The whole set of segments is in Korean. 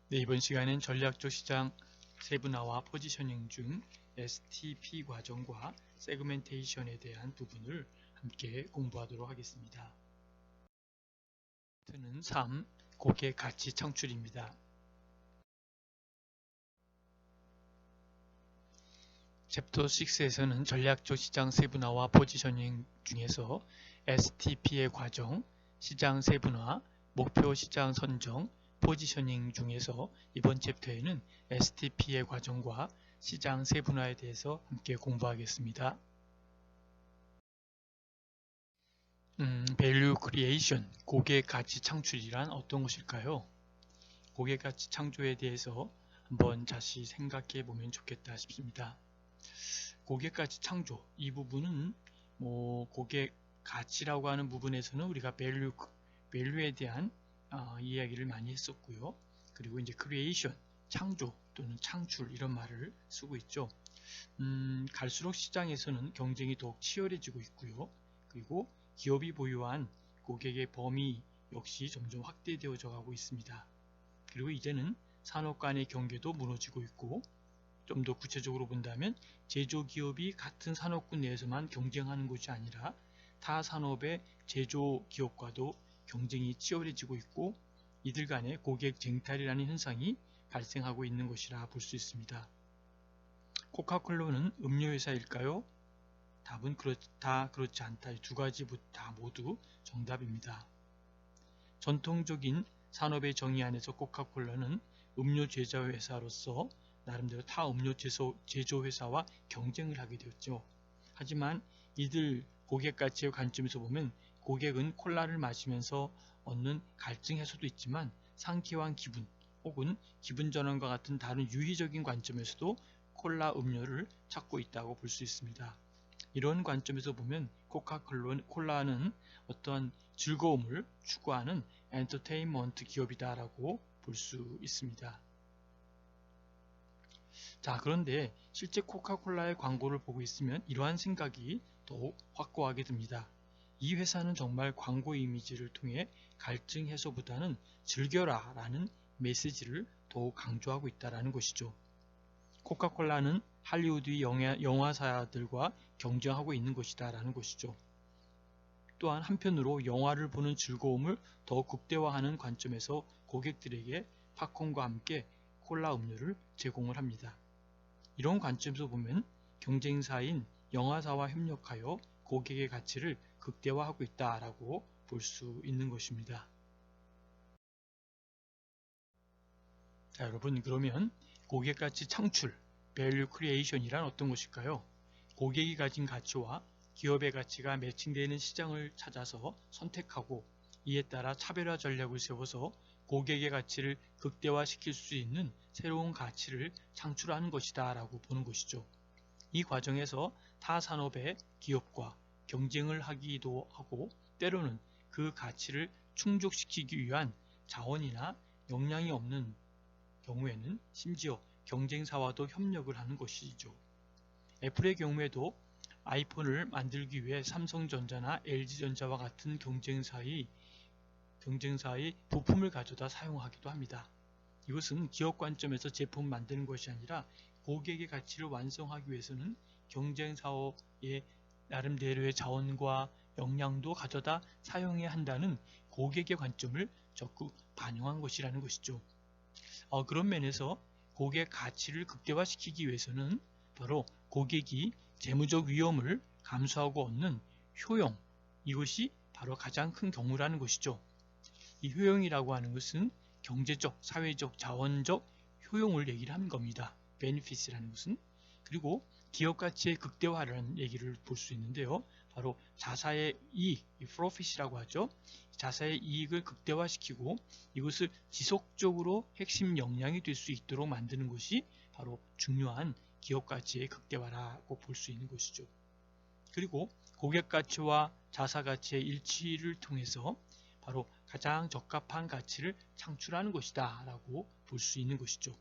네, 이번 시간은 전략적 시장 세분화와 포지셔닝 중 STP 과정과 세그멘테이션에 대한 부분을 함께 공부하도록 하겠습니다. 는 3. 고객 가치 창출입니다. 챕터 6에서는 전략적 시장 세분화와 포지셔닝 중에서 STP의 과정, 시장 세분화, 목표 시장 선정, 포지셔닝 중에서 이번 챕터에는 STP의 과정과 시장 세분화에 대해서 함께 공부하겠습니다. Value Creation, 고객 가치 창출이란 어떤 것일까요? 고객 가치 창조에 대해서 한번 다시 생각해 보면 좋겠다 싶습니다. 고객 가치 창조, 이 부분은 고객 가치라고 하는 부분에서는 우리가 value에 대한 이야기를 많이 했었고요. 그리고 이제 creation, 창조 또는 창출 이런 말을 쓰고 있죠. 갈수록 시장에서는 경쟁이 더욱 치열해지고 있고요. 그리고 기업이 보유한 고객의 범위 역시 점점 확대되어져 가고 있습니다. 그리고 이제는 산업 간의 경계도 무너지고 있고, 좀 더 구체적으로 본다면 제조기업이 같은 산업군 내에서만 경쟁하는 것이 아니라 타 산업의 제조기업과도 경쟁이 치열해지고 있고, 이들 간의 고객 쟁탈이라는 현상이 발생하고 있는 것이라 볼 수 있습니다. 코카콜라는 음료회사일까요? 답은 다 그렇지 않다. 두 가지 다 모두 정답입니다. 전통적인 산업의 정의 안에서 코카콜라는 음료 제조회사로서 나름대로 타 음료 제조회사와 경쟁을 하게 되었죠. 하지만 이들 고객 가치의 관점에서 보면 고객은 콜라를 마시면서 얻는 갈증 해소도 있지만 상쾌한 기분 혹은 기분 전환과 같은 다른 유의적인 관점에서도 콜라 음료를 찾고 있다고 볼 수 있습니다. 이런 관점에서 보면 코카콜라는 어떠한 즐거움을 추구하는 엔터테인먼트 기업이다라고 볼 수 있습니다. 자, 그런데 실제 코카콜라의 광고를 보고 있으면 이러한 생각이 더욱 확고하게 듭니다. 이 회사는 정말 광고 이미지를 통해 갈증 해소보다는 즐겨라 라는 메시지를 더욱 강조하고 있다는 것이죠. 코카콜라는 할리우드의 영화사들과 경쟁하고 있는 것이다 라는 것이죠. 또한 한편으로 영화를 보는 즐거움을 더 극대화하는 관점에서 고객들에게 팝콘과 함께 콜라 음료를 제공을 합니다. 이런 관점에서 보면 경쟁사인 영화사와 협력하여 고객의 가치를 극대화하고 있다라고 볼 수 있는 것입니다. 자, 여러분, 그러면 고객 가치 창출, Value Creation이란 어떤 것일까요? 고객이 가진 가치와 기업의 가치가 매칭되는 시장을 찾아서 선택하고 이에 따라 차별화 전략을 세워서 고객의 가치를 극대화시킬 수 있는 새로운 가치를 창출하는 것이다 라고 보는 것이죠. 이 과정에서 타 산업의 기업과 경쟁을 하기도 하고, 때로는 그 가치를 충족시키기 위한 자원이나 역량이 없는 경우에는 심지어 경쟁사와도 협력을 하는 것이죠. 애플의 경우에도 아이폰을 만들기 위해 삼성전자나 LG전자와 같은 경쟁사의 부품을 가져다 사용하기도 합니다. 이것은 기업 관점에서 제품을 만드는 것이 아니라 고객의 가치를 완성하기 위해서는 경쟁사의 나름대로의 자원과 역량도 가져다 사용해야 한다는 고객의 관점을 적극 반영한 것이라는 것이죠. 그런 면에서 고객 가치를 극대화시키기 위해서는 바로 고객이 재무적 위험을 감수하고 얻는 효용, 이것이 바로 가장 큰 경우라는 것이죠. 이 효용이라고 하는 것은 경제적, 사회적, 자원적 효용을 얘기를 하는 겁니다. benefits라는 것은. 그리고 기업 가치의 극대화라는 얘기를 볼 수 있는데요. 바로 자사의 이익, profit이라고 하죠. 자사의 이익을 극대화시키고 이것을 지속적으로 핵심 역량이 될 수 있도록 만드는 것이 바로 중요한 기업 가치의 극대화라고 볼 수 있는 것이죠. 그리고 고객 가치와 자사 가치의 일치를 통해서 바로 가장 적합한 가치를 창출하는 것이다 라고 볼 수 있는 것이죠.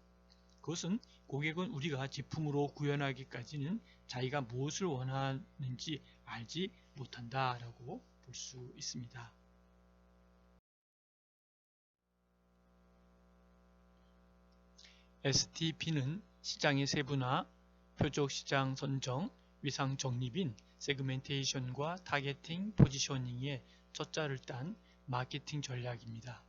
그것은 고객은 우리가 제품으로 구현하기까지는 자기가 무엇을 원하는지 알지 못한다 라고 볼 수 있습니다. STP는 시장의 세분화, 표적 시장 선정, 위상 적립인 세그멘테이션과 타겟팅, 포지셔닝의 첫자를 딴 마케팅 전략입니다.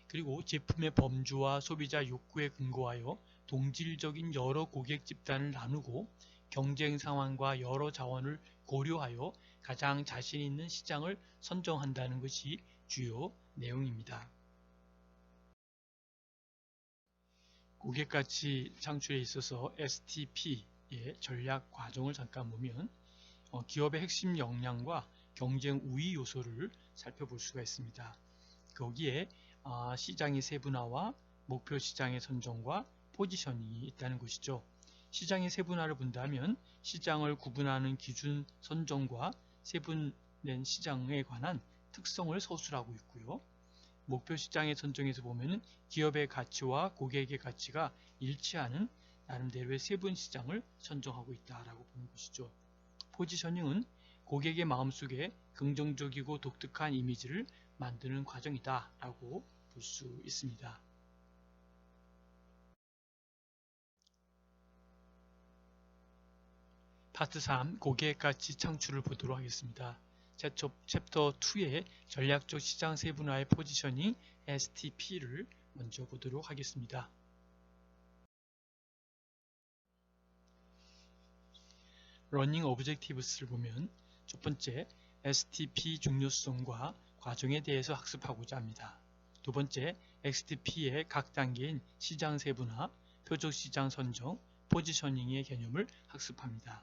그리고 제품의 범주와 소비자 욕구에 근거하여 동질적인 여러 고객 집단을 나누고 경쟁 상황과 여러 자원을 고려하여 가장 자신 있는 시장을 선정한다는 것이 주요 내용입니다. 고객가치 창출에 있어서 STP의 전략 과정을 잠깐 보면 기업의 핵심 역량과 경쟁 우위 요소를 살펴볼 수가 있습니다. 거기에 시장의 세분화와 목표 시장의 선정과 포지셔닝이 있다는 것이죠. 시장의 세분화를 본다면 시장을 구분하는 기준 선정과 세분된 시장에 관한 특성을 서술하고 있고요. 목표 시장의 선정에서 보면 기업의 가치와 고객의 가치가 일치하는 나름대로의 세분 시장을 선정하고 있다라고 보는 것이죠. 포지셔닝은 고객의 마음속에 긍정적이고 독특한 이미지를 만드는 과정이다 라고 볼 수 있습니다. 파트 3 고객 가치 창출을 보도록 하겠습니다. 챕터 2의 전략적 시장 세분화의 포지셔닝 STP를 먼저 보도록 하겠습니다. 러닝 오브젝티브스를 보면 첫 번째 STP 중요성과 과정에 대해서 학습하고자 합니다. 두 번째 STP의 각 단계인 시장 세분화, 표적 시장 선정, 포지셔닝의 개념을 학습합니다.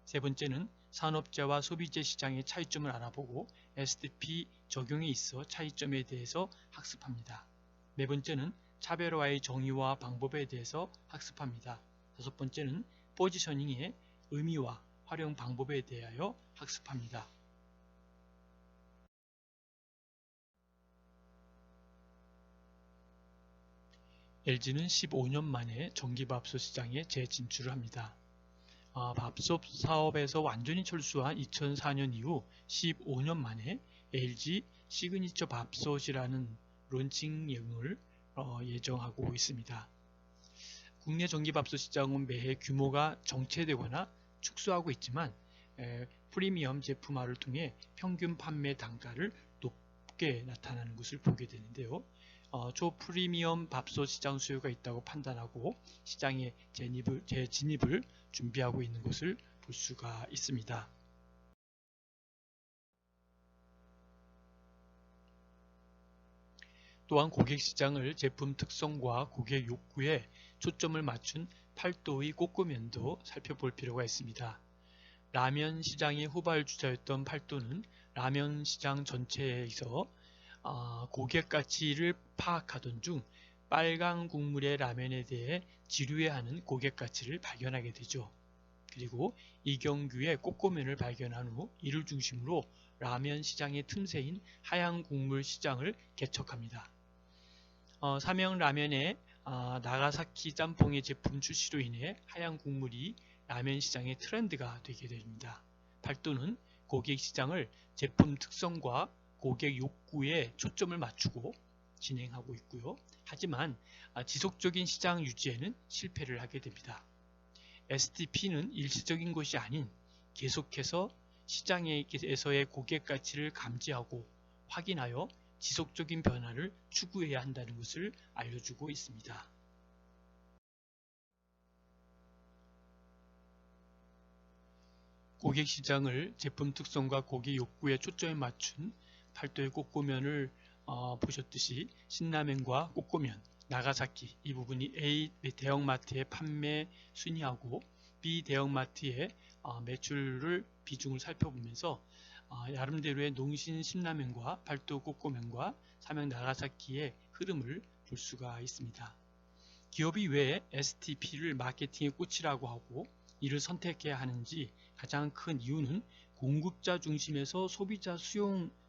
세 번째는 산업재와 소비재 시장의 차이점을 알아보고 STP 적용에 있어 차이점에 대해서 학습합니다. 네 번째는 차별화의 정의와 방법에 대해서 학습합니다. 다섯 번째는 포지셔닝의 의미와 활용 방법에 대하여 학습합니다. LG는 15년 만에 전기밥솥 시장에 재진출을 합니다. 밥솥 사업에서 완전히 철수한 2004년 이후 15년 만에 LG 시그니처 밥솥이라는 론칭을 예정하고 있습니다. 국내 전기밥솥 시장은 매해 규모가 정체되거나 축소하고 있지만 프리미엄 제품화를 통해 평균 판매 단가를 높게 나타나는 것을 보게 되는데요. 초프리미엄 밥솥 시장 수요가 있다고 판단하고 시장에 재진입을 준비하고 있는 것을 볼 수가 있습니다. 또한 고객 시장을 제품 특성과 고객 욕구에 초점을 맞춘 팔도의 꼬꾸면도 살펴볼 필요가 있습니다. 라면 시장의 후발주자였던 팔도는 라면 시장 전체에서 고객 가치를 파악하던 중 빨강 국물의 라면에 대해 지루해하는 고객 가치를 발견하게 되죠. 그리고 이경규의 꼬꼬면을 발견한 후 이를 중심으로 라면 시장의 틈새인 하얀 국물 시장을 개척합니다. 삼양라면의 나가사키 짬뽕의 제품 출시로 인해 하얀 국물이 라면 시장의 트렌드가 되게 됩니다. 팔도는 고객 시장을 제품 특성과 고객 욕구에 초점을 맞추고 진행하고 있고요. 하지만 지속적인 시장 유지에는 실패를 하게 됩니다. STP는 일시적인 것이 아닌 계속해서 시장에서의 고객 가치를 감지하고 확인하여 지속적인 변화를 추구해야 한다는 것을 알려주고 있습니다. 고객 시장을 제품 특성과 고객 욕구에 초점에 맞춘 팔도의 꼬꼬면을 보셨듯이 신라면과 꼬꼬면, 나가사키 이 부분이 A 대형마트의 판매 순위하고 B 대형마트의 매출을 비중을 살펴보면서 나름대로의 농신 신라면과 팔도 꼬꼬면과 삼양 나가사키의 흐름을 볼 수가 있습니다. 기업이 왜 STP를 마케팅의 꽃이라고 하고 이를 선택해야 하는지 가장 큰 이유는 공급자 중심에서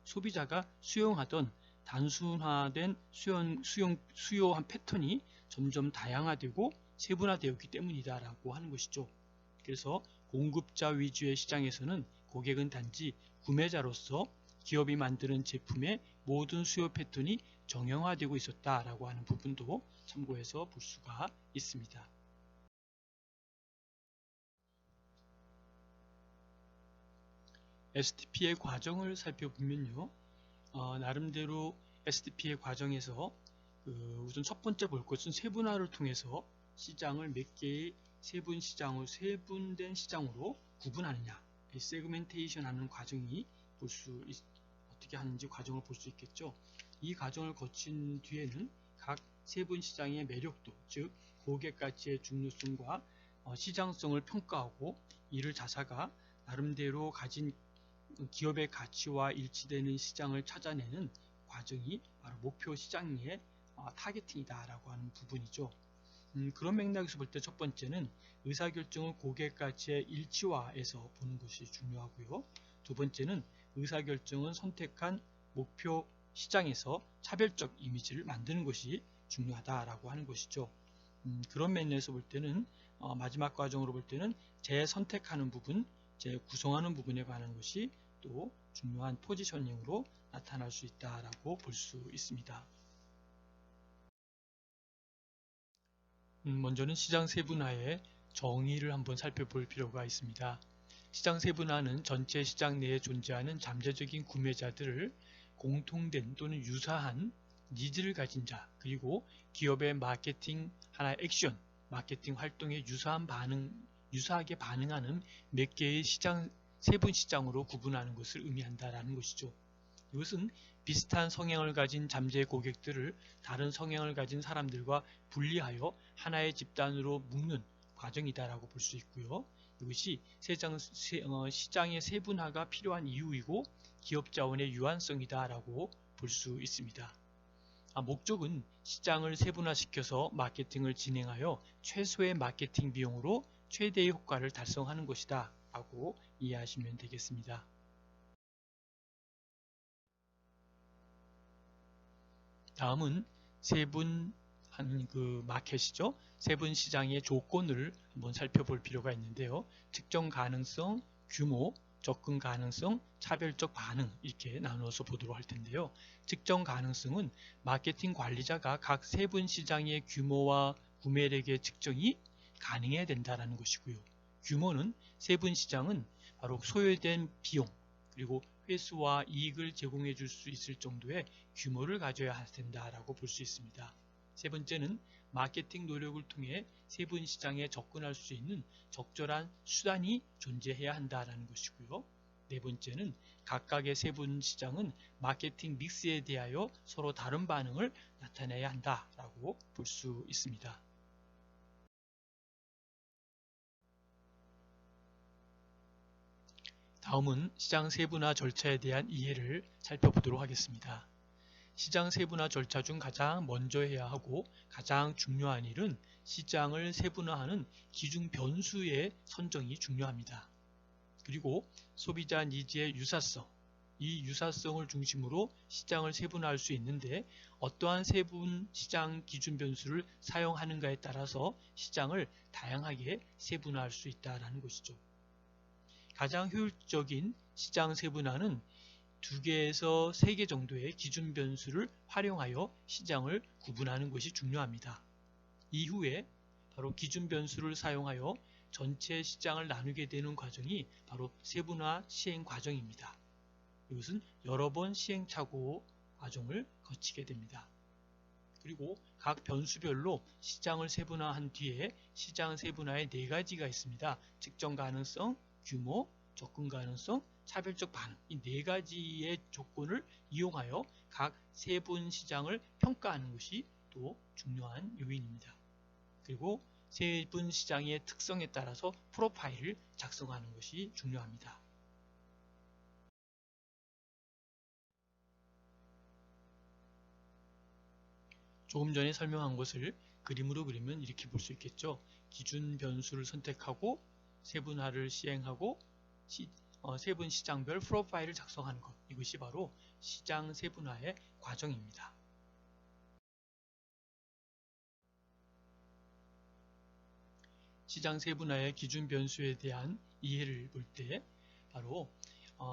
소비자가 수용하던 단순화된 수요한 패턴이 점점 다양화되고 세분화되었기 때문이다라고 하는 것이죠. 그래서 공급자 위주의 시장에서는 고객은 단지 구매자로서 기업이 만드는 제품의 모든 수요 패턴이 정형화되고 있었다라고 하는 부분도 참고해서 볼 수가 있습니다. STP의 과정을 살펴보면요. 나름대로 STP의 과정에서 우선 첫 번째 볼 것은 세분화를 통해서 시장을 몇 개의 세분된 시장으로 구분하느냐, 세그멘테이션 하는 과정이 어떻게 하는지 과정을 볼 수 있겠죠. 이 과정을 거친 뒤에는 각 세분 시장의 매력도, 즉 고객 가치의 중요성과 시장성을 평가하고 이를 자사가 나름대로 가진 기업의 가치와 일치되는 시장을 찾아내는 과정이 바로 목표 시장의 타겟팅이다 라고 하는 부분이죠. 그런 맥락에서 볼 때 첫 번째는 의사결정을 고객 가치의 일치화에서 보는 것이 중요하고요. 두 번째는 의사결정은 선택한 목표 시장에서 차별적 이미지를 만드는 것이 중요하다라고 하는 것이죠. 그런 면에서 볼 때는 마지막 과정으로 볼 때는 재선택하는 부분, 재구성하는 부분에 관한 것이 또 중요한 포지셔닝으로 나타날 수 있다라고 볼 수 있습니다. 먼저는 시장 세분화의 정의를 한번 살펴볼 필요가 있습니다. 시장 세분화는 전체 시장 내에 존재하는 잠재적인 구매자들을 공통된 또는 유사한 니즈를 가진 자, 그리고 기업의 마케팅 하나의 액션, 마케팅 활동에 유사하게 반응하는 몇 개의 세분 시장으로 구분하는 것을 의미한다라는 것이죠. 이것은 비슷한 성향을 가진 잠재 고객들을 다른 성향을 가진 사람들과 분리하여 하나의 집단으로 묶는 과정이다라고 볼 수 있고요. 이것이 시장의 세분화가 필요한 이유이고 기업 자원의 유한성이다라고 볼 수 있습니다. 목적은 시장을 세분화시켜서 마케팅을 진행하여 최소의 마케팅 비용으로 최대의 효과를 달성하는 것이다 라고 이해하시면 되겠습니다. 다음은 세분한 마켓이죠. 세분 시장의 조건을 한번 살펴볼 필요가 있는데요. 측정 가능성, 규모, 접근 가능성, 차별적 반응 이렇게 나눠서 보도록 할 텐데요. 측정 가능성은 마케팅 관리자가 각 세분 시장의 규모와 구매력의 측정이 가능해야 된다는 것이고요. 규모는 세분 시장은 바로 소요된 비용 그리고 회수와 이익을 제공해 줄 수 있을 정도의 규모를 가져야 된다라고 볼 수 있습니다. 세 번째는 마케팅 노력을 통해 세분 시장에 접근할 수 있는 적절한 수단이 존재해야 한다는 것이고요. 네 번째는 각각의 세분 시장은 마케팅 믹스에 대하여 서로 다른 반응을 나타내야 한다라고 볼 수 있습니다. 다음은 시장 세분화 절차에 대한 이해를 살펴보도록 하겠습니다. 시장 세분화 절차 중 가장 먼저 해야 하고 가장 중요한 일은 시장을 세분화하는 기준 변수의 선정이 중요합니다. 그리고 소비자 니즈의 유사성, 이 유사성을 중심으로 시장을 세분화할 수 있는데 어떠한 세분 시장 기준 변수를 사용하는가에 따라서 시장을 다양하게 세분화할 수 있다는 것이죠. 가장 효율적인 시장 세분화는 2개에서 3개 정도의 기준 변수를 활용하여 시장을 구분하는 것이 중요합니다. 이후에 바로 기준 변수를 사용하여 전체 시장을 나누게 되는 과정이 바로 세분화 시행 과정입니다. 이것은 여러 번 시행착오 과정을 거치게 됩니다. 그리고 각 변수별로 시장을 세분화한 뒤에 시장 세분화의 4가지가 있습니다. 측정 가능성, 규모, 접근 가능성, 차별적 반응 이 4가지의 조건을 이용하여 각 세분 시장을 평가하는 것이 또 중요한 요인입니다. 그리고 세분 시장의 특성에 따라서 프로파일을 작성하는 것이 중요합니다. 조금 전에 설명한 것을 그림으로 그리면 이렇게 볼 수 있겠죠. 기준 변수를 선택하고 세분화를 시행하고 세분 시장별 프로파일을 작성하는 것, 이것이 바로 시장 세분화의 과정입니다. 시장 세분화의 기준 변수에 대한 이해를 볼 때 바로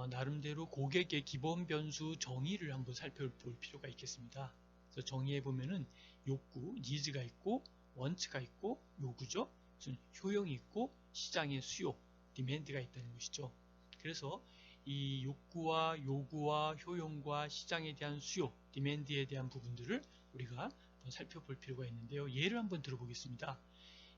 나름대로 고객의 기본 변수 정의를 한번 살펴볼 필요가 있겠습니다. 그래서 정의해 보면은 욕구, 니즈가 있고 원츠가 있고 요구죠. 효용이 있고 시장의 수요, 디맨드가 있다는 것이죠. 그래서 이 욕구와 요구와 효용과 시장에 대한 수요, 디맨드에 대한 부분들을 우리가 한번 살펴볼 필요가 있는데요. 예를 한번 들어보겠습니다.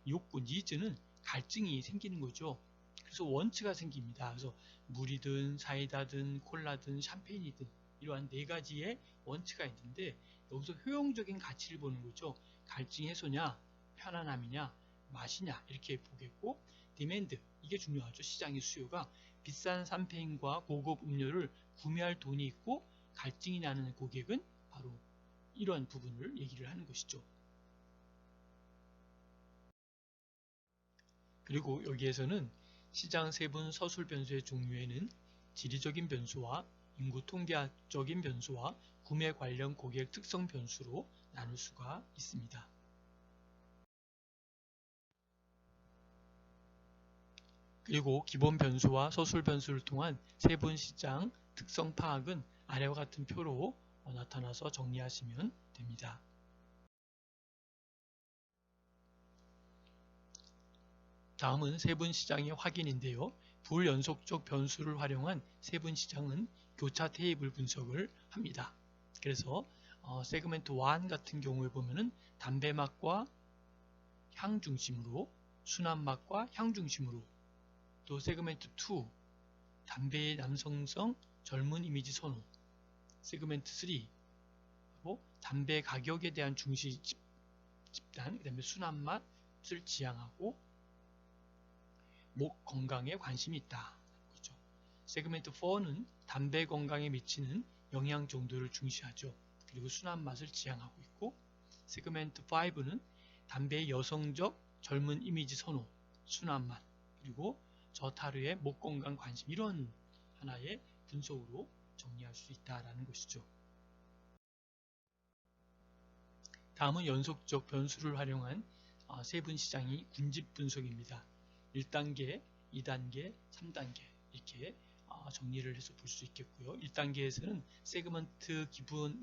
욕구, 니즈는 갈증이 생기는 거죠. 그래서 원츠가 생깁니다. 그래서 물이든 사이다든 콜라든 샴페인이든 이러한 네 가지의 원츠가 있는데 여기서 효용적인 가치를 보는 거죠. 갈증 해소냐, 편안함이냐, 맛이냐 이렇게 보겠고, 디맨드, 이게 중요하죠. 시장의 수요가 비싼 샴페인과 고급 음료를 구매할 돈이 있고 갈증이 나는 고객은 바로 이러한 부분을 얘기를 하는 것이죠. 그리고 여기에서는 시장 세분 서술 변수의 종류에는 지리적인 변수와 인구 통계학적인 변수와 구매 관련 고객 특성 변수로 나눌 수가 있습니다. 그리고 기본 변수와 서술 변수를 통한 세분 시장 특성 파악은 아래와 같은 표로 나타나서 정리하시면 됩니다. 다음은 세분시장의 확인인데요. 불연속적 변수를 활용한 세분시장은 교차 테이블 분석을 합니다. 그래서 세그멘트 1 같은 경우에 보면은 담배 맛과 향 중심으로, 순한 맛과 향 중심으로, 또 세그멘트 2 담배의 남성성 젊은 이미지 선호, 세그멘트 3 담배 가격에 대한 중시 집단, 그 다음에 순한 맛을 지향하고 목 건강에 관심이 있다. 그렇죠. 세그멘트 4는 담배 건강에 미치는 영향 정도를 중시하죠. 그리고 순한 맛을 지향하고 있고, 세그멘트 5는 담배의 여성적 젊은 이미지 선호, 순한 맛, 그리고 저타르의 목 건강 관심, 이런 하나의 분석으로 정리할 수 있다라는 것이죠. 다음은 연속적 변수를 활용한 세분 시장이 군집 분석입니다. 1단계, 2단계, 3단계 이렇게 정리를 해서 볼 수 있겠고요. 1단계에서는 세그먼트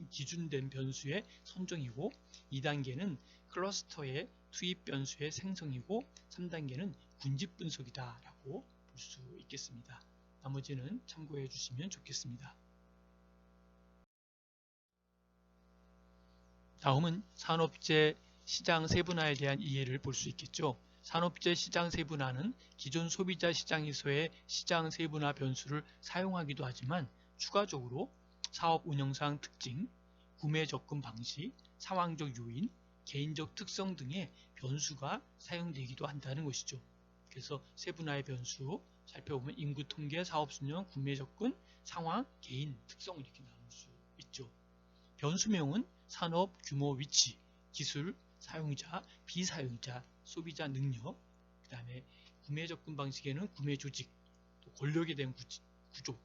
기준된 변수의 선정이고, 2단계는 클러스터의 투입 변수의 생성이고, 3단계는 군집 분석이다 라고 볼 수 있겠습니다. 나머지는 참고해 주시면 좋겠습니다. 다음은 산업재 시장 세분화에 대한 이해를 볼 수 있겠죠. 산업재 시장 세분화는 기존 소비자 시장에서의 시장 세분화 변수를 사용하기도 하지만 추가적으로 사업 운영상 특징, 구매 접근 방식, 상황적 요인, 개인적 특성 등의 변수가 사용되기도 한다는 것이죠. 그래서 세분화의 변수 살펴보면 인구 통계, 사업 순영, 구매 접근, 상황, 개인 특성 이렇게 나눌 수 있죠. 변수명은 산업, 규모, 위치, 기술, 사용자, 비사용자, 소비자 능력, 그 다음에 구매 접근 방식에는 구매 조직, 또 권력에 대한 구조,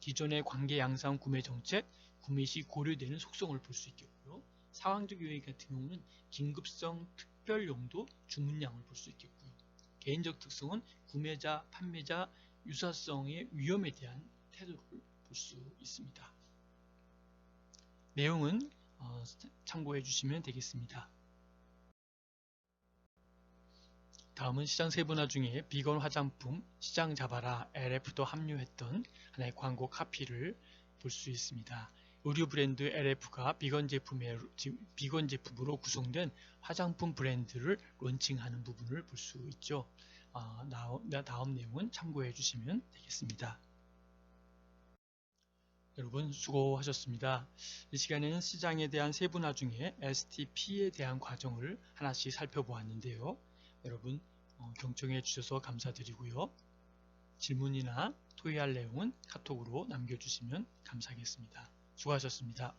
기존의 관계 양상 구매 정책, 구매 시 고려되는 속성을 볼 수 있겠고요. 상황적 요인 같은 경우는 긴급성, 특별 용도, 주문량을 볼 수 있겠고요. 개인적 특성은 구매자, 판매자, 유사성의 위험에 대한 태도를 볼 수 있습니다. 내용은 참고해 주시면 되겠습니다. 다음은 시장 세분화 중에 비건 화장품 시장 잡아라 LF도 합류했던 하나의 광고 카피를 볼 수 있습니다. 의류 브랜드 LF가 비건 제품으로 구성된 화장품 브랜드를 론칭하는 부분을 볼 수 있죠. 다음 내용은 참고해 주시면 되겠습니다. 여러분 수고하셨습니다. 이 시간에는 시장에 대한 세분화 중에 STP에 대한 과정을 하나씩 살펴보았는데요. 여러분 경청해 주셔서 감사드리고요. 질문이나 토의할 내용은 카톡으로 남겨주시면 감사하겠습니다. 수고하셨습니다.